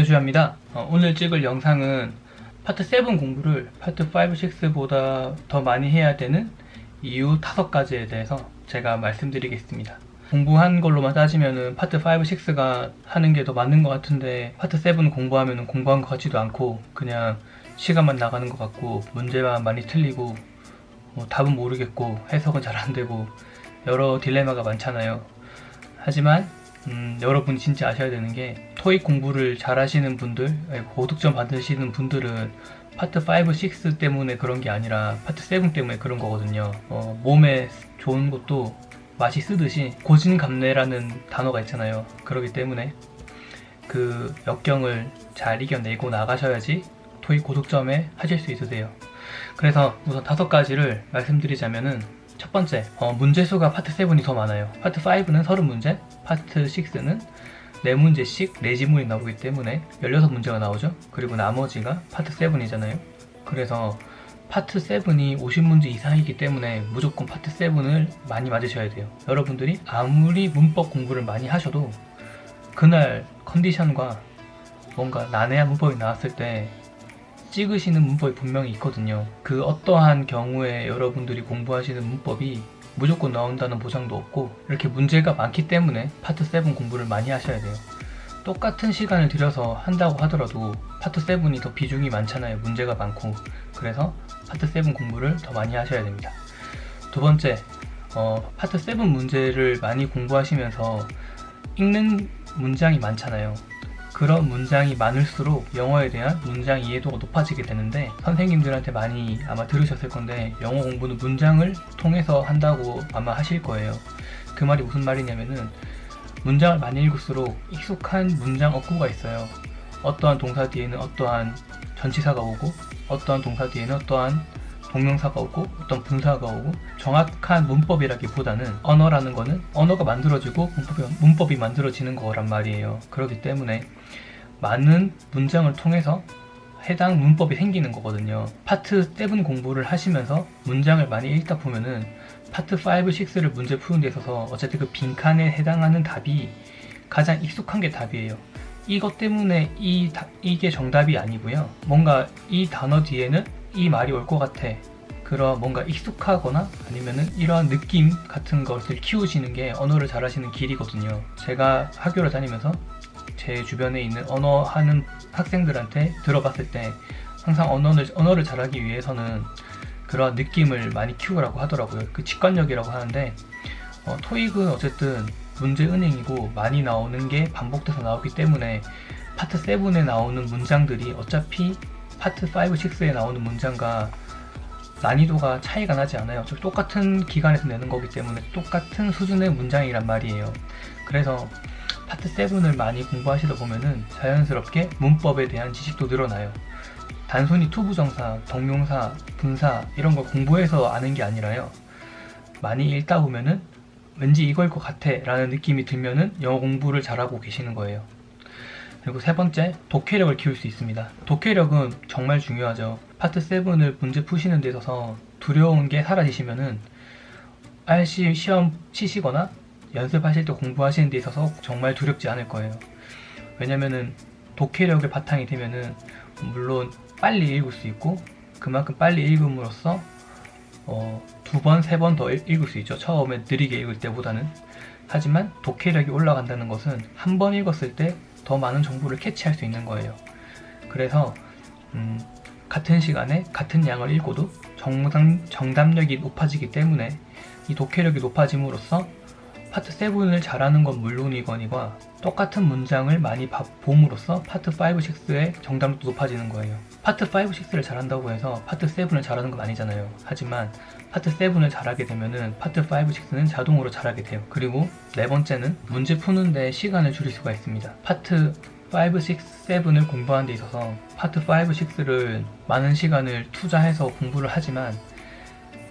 안녕하세요, 주현입니다. 오늘 찍을 영상은 파트 7 공부를 파트 5, 6보다 더 많이 해야 되는 이유 5가지에 대해서 제가 말씀드리겠습니다. 공부한 걸로만 따지면은 파트 5, 6가 하는 게 더 맞는 것 같은데 파트 7 공부하면은 공부한 것 같지도 않고 그냥 시간만 나가는 것 같고 문제만 많이 틀리고 답은 모르겠고 해석은 잘 안 되고 여러 딜레마가 많잖아요. 하지만 여러분이 진짜 아셔야 되는 게 토익 공부를 잘 하시는 분들, 고득점 받으시는 분들은 파트 5, 6 때문에 그런 게 아니라 파트 7 때문에 그런 거거든요. 몸에 좋은 것도 맛이 쓰듯이 고진감래라는 단어가 있잖아요. 그렇기 때문에 그 역경을 잘 이겨내고 나가셔야지 토익 고득점에 하실 수 있으세요. 그래서 우선 5가지를 말씀드리자면은 첫 번째, 문제수가 파트 7이 더 많아요. 파트 5는 30문제, 파트 6는 4문제씩 4지문이 나오기 때문에 16문제가 나오죠. 그리고 나머지가 파트 7이잖아요. 그래서 파트 7이 50문제 이상이기 때문에 무조건 파트 7을 많이 맞으셔야 돼요. 여러분들이 아무리 문법 공부를 많이 하셔도 그날 컨디션과 뭔가 난해한 문법이 나왔을 때 찍으시는 문법이 분명히 있거든요. 그 어떠한 경우에 여러분들이 공부하시는 문법이 무조건 나온다는 보장도 없고 이렇게 문제가 많기 때문에 파트 7 공부를 많이 하셔야 돼요. 똑같은 시간을 들여서 한다고 하더라도 파트 7이 더 비중이 많잖아요. 문제가 많고. 그래서 파트 7 공부를 더 많이 하셔야 됩니다. 두 번째, 파트 7 문제를 많이 공부하시면서 읽는 문장이 많잖아요. 그런 문장이 많을수록 영어에 대한 문장 이해도가 높아지게 되는데 선생님들한테 많이 아마 들으셨을 건데 영어 공부는 문장을 통해서 한다고 아마 하실 거예요. 그 말이 무슨 말이냐면은 문장을 많이 읽을수록 익숙한 문장 어구가 있어요. 어떠한 동사 뒤에는 어떠한 전치사가 오고 어떠한 동사 뒤에는 어떠한 동명사가 오고 어떤 분사가 오고 정확한 문법이라기보다는 언어라는 거는 언어가 만들어지고 문법이 만들어지는 거란 말이에요. 그렇기 때문에 많은 문장을 통해서 해당 문법이 생기는 거거든요. 파트 7 공부를 하시면서 문장을 많이 읽다 보면은 파트 5, 6를 문제 푸는 데 있어서 어쨌든 그 빈칸에 해당하는 답이 가장 익숙한 게 답이에요. 이것 때문에 이게 정답이 아니고요. 뭔가 이 단어 뒤에는 이 말이 올 것 같아. 그런 뭔가 익숙하거나 아니면은 이러한 느낌 같은 것을 키우시는 게 언어를 잘하시는 길이거든요. 제가 학교를 다니면서 제 주변에 있는 언어 하는 학생들한테 들어봤을 때 항상 언어를 잘하기 위해서는 그런 느낌을 많이 키우라고 하더라고요. 그 직관력이라고 하는데 토익은 어쨌든 문제 은행이고 많이 나오는 게 반복돼서 나오기 때문에 파트 7에 나오는 문장들이 어차피 파트 5, 6에 나오는 문장과 난이도가 차이가 나지 않아요. 똑같은 기간에서 내는 거기 때문에 똑같은 수준의 문장이란 말이에요. 그래서 파트 7을 많이 공부하시다 보면은 자연스럽게 문법에 대한 지식도 늘어나요. 단순히 투부정사, 동명사, 분사 이런 걸 공부해서 아는 게 아니라요. 많이 읽다 보면은 왠지 이거일 것 같아 라는 느낌이 들면은 영어 공부를 잘하고 계시는 거예요. 그리고 세 번째, 독해력을 키울 수 있습니다. 독해력은 정말 중요하죠. 파트 7을 문제 푸시는 데 있어서 두려운 게 사라지시면은 RC 시험 치시거나 연습하실 때 공부하시는 데 있어서 정말 두렵지 않을 거예요. 왜냐면은 독해력을 바탕이 되면은 물론 빨리 읽을 수 있고 그만큼 빨리 읽음으로써 2번, 3번 더 읽을 수 있죠. 처음에 느리게 읽을 때보다는. 하지만 독해력이 올라간다는 것은 한 번 읽었을 때 더 많은 정보를 캐치할 수 있는 거예요. 그래서 같은 시간에 같은 양을 읽어도 정답력이 높아지기 때문에 이 독해력이 높아짐으로써 파트 7을 잘하는 건 물론이거니와 똑같은 문장을 많이 봄으로써 파트 5, 6의 정답력도 높아지는 거예요. 파트 5, 6를 잘한다고 해서 파트 7을 잘하는 건 아니잖아요. 하지만 파트 7을 잘하게 되면은 파트 5, 6는 자동으로 잘하게 돼요. 그리고 네 번째는 문제 푸는데 시간을 줄일 수가 있습니다. 파트 5, 6, 7을 공부하는 데 있어서 파트 5, 6를 많은 시간을 투자해서 공부를 하지만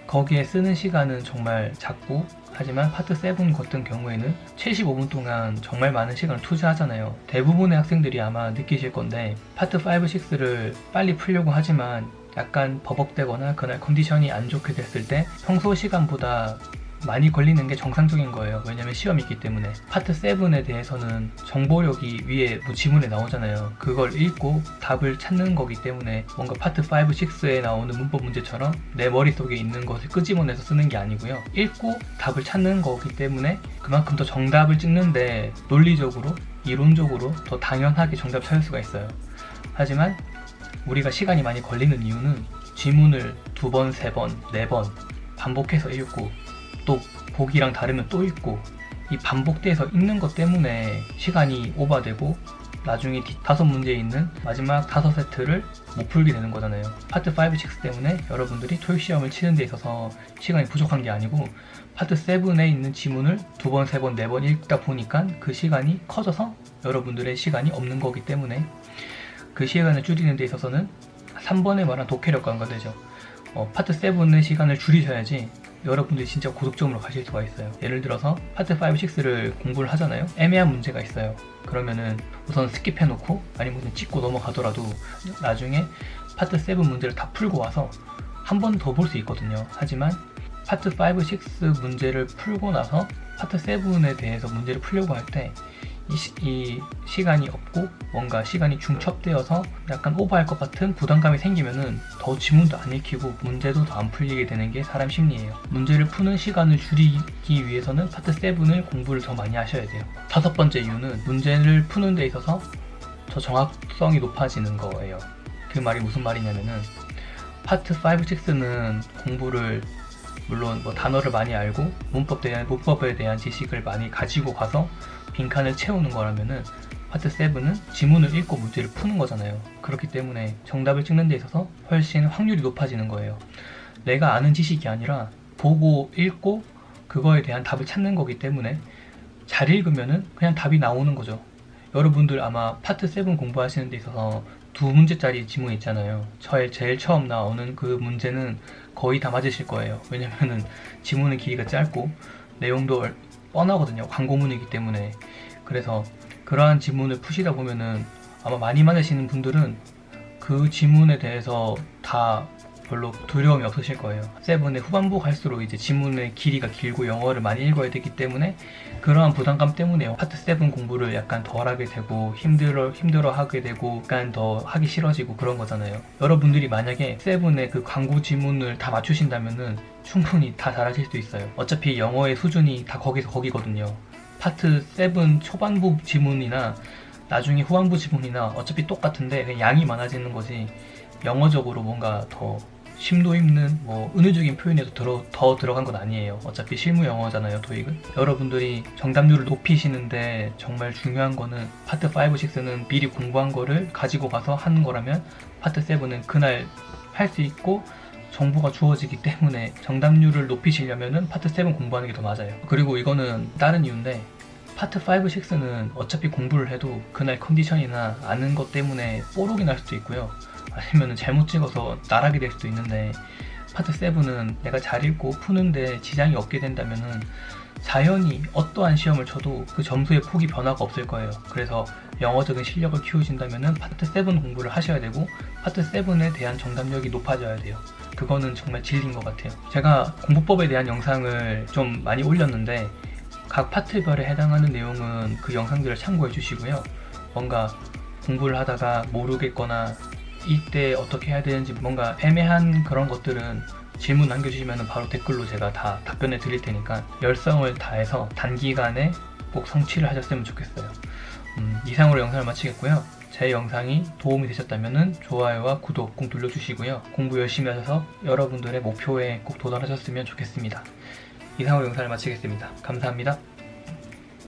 거기에 쓰는 시간은 정말 작고 하지만 파트 7 같은 경우에는 75분 동안 정말 많은 시간을 투자하잖아요. 대부분의 학생들이 아마 느끼실 건데 파트 5, 6를 빨리 풀려고 하지만 약간 버벅대거나 그날 컨디션이 안 좋게 됐을 때 평소 시간보다 많이 걸리는 게 정상적인 거예요. 왜냐면 시험이 있기 때문에. 파트 7에 대해서는 정보력이 위에 뭐 지문에 나오잖아요. 그걸 읽고 답을 찾는 거기 때문에 뭔가 파트 5, 6에 나오는 문법 문제처럼 내 머릿속에 있는 것을 끄집어내서 쓰는 게 아니고요. 읽고 답을 찾는 거기 때문에 그만큼 더 정답을 찍는데 논리적으로, 이론적으로 더 당연하게 정답 찾을 수가 있어요. 하지만 우리가 시간이 많이 걸리는 이유는 지문을 2번, 3번, 4번 반복해서 읽고 또 보기랑 다르면 또 읽고 이 반복돼서 읽는 것 때문에 시간이 오버되고 나중에 뒷 5문제에 있는 마지막 5세트를 못 풀게 되는 거잖아요. 파트 5, 6 때문에 여러분들이 토익 시험을 치는 데 있어서 시간이 부족한 게 아니고 파트 7에 있는 지문을 2번, 3번, 4번 읽다 보니까 그 시간이 커져서 여러분들의 시간이 없는 거기 때문에 그 시간을 줄이는 데 있어서는 3번에 말한 독해력과 연관되죠. 파트 7의 시간을 줄이셔야지 여러분들이 진짜 고득점으로 가실 수가 있어요. 예를 들어서 파트 5, 6를 공부를 하잖아요. 애매한 문제가 있어요. 그러면은 우선 스킵해놓고 아니면 찍고 넘어가더라도 나중에 파트 7 문제를 다 풀고 와서 한 번 더 볼 수 있거든요. 하지만 파트 5, 6 문제를 풀고 나서 파트 7에 대해서 문제를 풀려고 할 때 이 시간이 없고 뭔가 시간이 중첩되어서 약간 오버할 것 같은 부담감이 생기면은 더 지문도 안 읽히고 문제도 더 안 풀리게 되는 게 사람 심리예요. 문제를 푸는 시간을 줄이기 위해서는 파트 7을 공부를 더 많이 하셔야 돼요. 5번째 이유는 문제를 푸는 데 있어서 더 정확성이 높아지는 거예요. 그 말이 무슨 말이냐면은 파트 5, 6는 공부를 물론 뭐 단어를 많이 알고 문법에 대한 지식을 많이 가지고 가서 빈칸을 채우는 거라면은 파트 7은 지문을 읽고 문제를 푸는 거잖아요. 그렇기 때문에 정답을 찍는 데 있어서 훨씬 확률이 높아지는 거예요. 내가 아는 지식이 아니라 보고 읽고 그거에 대한 답을 찾는 거기 때문에 잘 읽으면은 그냥 답이 나오는 거죠. 여러분들 아마 파트 7 공부하시는 데 있어서 2문제짜리 지문 있잖아요. 제일 처음 나오는 그 문제는 거의 다 맞으실 거예요. 왜냐면은 지문의 길이가 짧고 내용도 뻔하거든요. 광고문이기 때문에. 그래서 그러한 지문을 푸시다 보면은 아마 많이 맞으시는 분들은 그 지문에 대해서 다 별로 두려움이 없으실 거예요. 7의 후반부 갈수록 이제 지문의 길이가 길고 영어를 많이 읽어야 되기 때문에 그러한 부담감 때문에 파트 7 공부를 약간 덜 하게 되고 힘들어 하게 되고 약간 더 하기 싫어지고 그런 거잖아요. 여러분들이 만약에 7의 그 광고 지문을 다 맞추신다면은 충분히 다 잘하실 수 있어요. 어차피 영어의 수준이 다 거기서 거기거든요. 파트 7 초반부 지문이나 나중에 후반부 지문이나 어차피 똑같은데 그냥 양이 많아지는 거지 영어적으로 뭔가 더 심도 있는 뭐 은유적인 표현에도 더 들어간 건 아니에요. 어차피 실무 영어잖아요, 토익은. 여러분들이 정답률을 높이시는데 정말 중요한 거는 파트 5, 6는 미리 공부한 거를 가지고 가서 하는 거라면 파트 7은 그날 할 수 있고 정보가 주어지기 때문에 정답률을 높이시려면은 파트 7 공부하는 게 더 맞아요. 그리고 이거는 다른 이유인데 파트 5, 6는 어차피 공부를 해도 그날 컨디션이나 아는 것 때문에 뽀록이 날 수도 있고요. 아니면 잘못 찍어서 나락이 될 수도 있는데 파트 7은 내가 잘 읽고 푸는데 지장이 없게 된다면은 자연히 어떠한 시험을 쳐도 그 점수의 폭이 변화가 없을 거예요. 그래서 영어적인 실력을 키우신다면은 파트 7 공부를 하셔야 되고 파트 7에 대한 정답력이 높아져야 돼요. 그거는 정말 진리인 것 같아요. 제가 공부법에 대한 영상을 좀 많이 올렸는데 각 파트별에 해당하는 내용은 그 영상들을 참고해 주시고요. 뭔가 공부를 하다가 모르겠거나 이때 어떻게 해야 되는지 뭔가 애매한 그런 것들은 질문 남겨주시면 바로 댓글로 제가 다 답변해 드릴 테니까 열성을 다해서 단기간에 꼭 성취를 하셨으면 좋겠어요. 이상으로 영상을 마치겠고요. 제 영상이 도움이 되셨다면 좋아요와 구독 꼭 눌러주시고요. 공부 열심히 하셔서 여러분들의 목표에 꼭 도달하셨으면 좋겠습니다. 이상으로 영상을 마치겠습니다. 감사합니다.